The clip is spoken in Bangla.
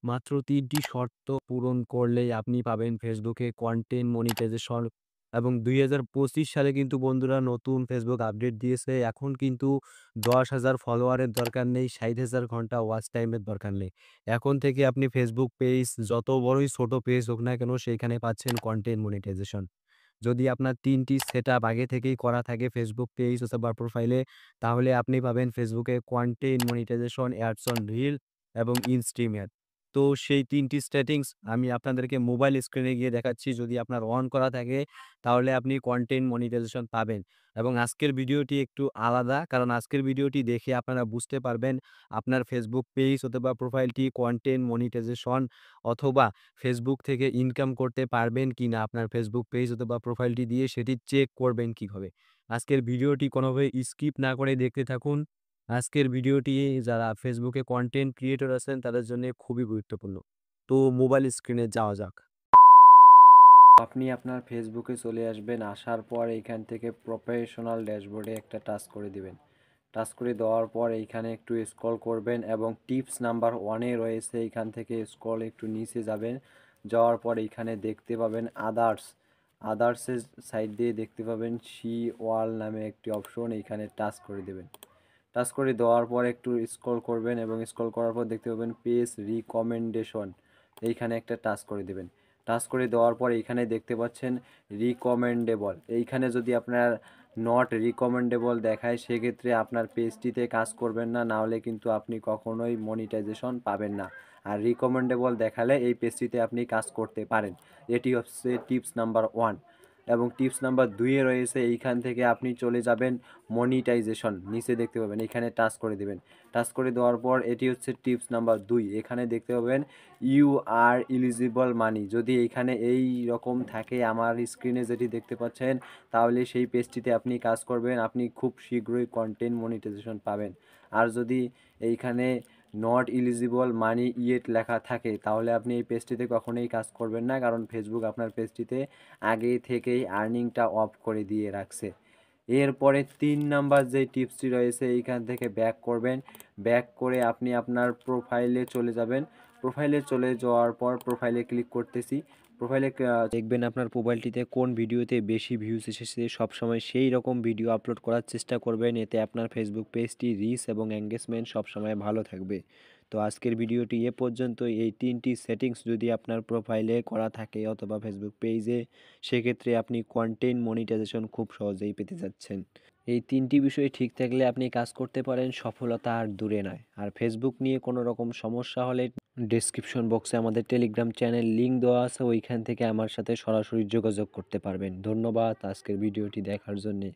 মাত্র ৩ টি শর্ত পূরণ করলেই আপনি পাবেন ফেসবুকে কনটেন্ট মনিটাইজেশন এবং ২০২৫ সালে কিন্তু বন্ধুরা নতুন ফেসবুক আপডেট দিয়েছে। এখন কিন্তু ১০,০০০ ফলোয়ারের দরকার নেই, ৬০,০০০ ঘন্টা ওয়াচ টাইমের দরকার নেই। এখন থেকে আপনি ফেসবুক পেজ যত বড়ই ছোট পেজ হোক না কেন সেখানে পাচ্ছেন কনটেন্ট মনিটাইজেশন। যদি আপনার ৩ টি সেটআপ আগে থেকেই করা থাকে ফেসবুক পেজ অথবা প্রোফাইলে, তাহলে আপনি পাবেন ফেসবুকে content monetization, ads on reel এবং ইনস্ট্রিম অ্যাড। তো সেই ৩ টি সেটিংস আমি আপনাদেরকে মোবাইল স্ক্রিনে গিয়ে দেখাচ্ছি। যদি আপনার অন করা থাকে তাহলে আপনি কনটেন্ট মনিটাইজেশন পাবেন। এবং আজকের ভিডিওটি একটু আলাদা, কারণ আজকের ভিডিওটি দেখে আপনারা বুঝতে পারবেন আপনার ফেসবুক পেজ অথবা প্রোফাইলটি কনটেন্ট মনিটাইজেশন অথবা ফেসবুক থেকে ইনকাম করতে পারবেন কিনা, আপনার ফেসবুক পেজ অথবা প্রোফাইলটি দিয়ে সেটি চেক করবেন কিভাবে। আজকের ভিডিওটি কোনোভাবে স্কিপ না করে দেখতে থাকুন। আজকের ভিডিওটি যারা ফেসবুকে কনটেন্ট ক্রিয়েটর আছেন তাদের জন্য খুবই গুরুত্বপূর্ণ। তো মোবাইল স্ক্রিনে যাওয়া যাক। আপনি আপনার ফেসবুকে চলে আসবেন। আসার পর এইখান থেকে প্রফেশনাল ড্যাশবোর্ডে একটা টাচ করে দিবেন। টাচ করে দেওয়ার পর এইখানে একটু স্ক্রল করবেন এবং টিপস নাম্বার 1 এ রয়েছে, এইখান থেকে স্ক্রল একটু নিচে যাবেন। যাওয়ার পর এইখানে দেখতে পাবেন আদার্স। আদার্সের সাইড দিয়ে দেখতে পাবেন সি ওয়াল নামে একটি অপশন, এইখানে টাচ করে দেবেন। টাচ করে দেওয়ার পর একটু স্ক্রল করবেন এবং স্ক্রল করার পর দেখতে পাবেন পেজ রিকমেন্ডেশন, এইখানে একটা টাচ করে দেবেন। টাচ করে দেওয়ার পর এইখানে দেখতে পাচ্ছেন রিকমেন্ডেবল, এইখানে যদি আপনার নট রিকমেন্ডেবল দেখায় সেক্ষেত্রে আপনার পেজটিতে কাজ করবেন না, না হলে কিন্তু আপনি কখনোই মনিটাইজেশন পাবেন না। আর রিকমেন্ডেবল দেখালে এই পেজটিতে আপনি কাজ করতে পারেন। এটি হচ্ছে টিপস নাম্বার 1। এবং টিপস নাম্বার 2 এ রয়েছে, এইখান থেকে আপনি চলে যাবেন মনিটাইজেশন, নিচে দেখতে পাবেন এখানে টাচ করে দেবেন। টাচ করে দেওয়ার পর এটি হচ্ছে টিপস নাম্বার 2, এখানে দেখতে পাবেন ইউ আর এলিজিবল মানি। যদি এইখানে এই রকম থাকে আমার স্ক্রিনে যেটি দেখতে পাচ্ছেন, তাহলে সেই পেজটিতে আপনি কাজ করবেন, আপনি খুব শীঘ্রই কন্টেন্ট মনিটাইজেশন পাবেন। আর যদি এইখানে নট এলিজিবল মানি ইয়েট লেখা থাকে তাহলে আপনি এই পেজটিতে কখনোই কাজ করবেন না, কারণ ফেসবুক আপনার পেজটিতে আগে থেকেই আর্নিংটা অফ করে দিয়ে রাখছে। এরপরে ৩ নাম্বার যে টিপসটি রয়েছে এইখান থেকে ব্যাক করবেন। ব্যাক করে আপনি আপনার প্রোফাইলে চলে যাবেন। প্রোফাইলে চলে যাওয়ার পর প্রোফাইলে ক্লিক করতেছি। প্রোফাইলে দেখবেন আপনার প্রোফাইলটিতে কোন ভিডিওতে বেশি ভিউজ এসেছে, সবসময় সেই রকম ভিডিও আপলোড করার চেষ্টা করবেন। এতে আপনার ফেসবুক পেজটি রিচ এবং এঙ্গেজমেন্ট সবসময় ভালো থাকবে। তো আজকের ভিডিওটি এ পর্যন্ত। এই ৩টি সেটিংস যদি আপনার প্রোফাইলে করা থাকে অথবা ফেসবুক পেজে, সেক্ষেত্রে আপনি কন্টেন্ট মনিটাইজেশন খুব সহজেই পেতে যাচ্ছেন। এই ৩টি বিষয় ঠিক থাকলে আপনি কাজ করতে পারেন, সফলতা আর দূরে নয়। আর ফেসবুক নিয়ে কোনো রকম সমস্যা হলে ডেসক্রিপশন বক্সে আমাদের টেলিগ্রাম চ্যানেল লিংক দেওয়া আছে, ওইখান থেকে আমার সাথে সরাসরি যোগাযোগ করতে পারবেন। ধন্যবাদ আজকের ভিডিওটি দেখার জন্যে।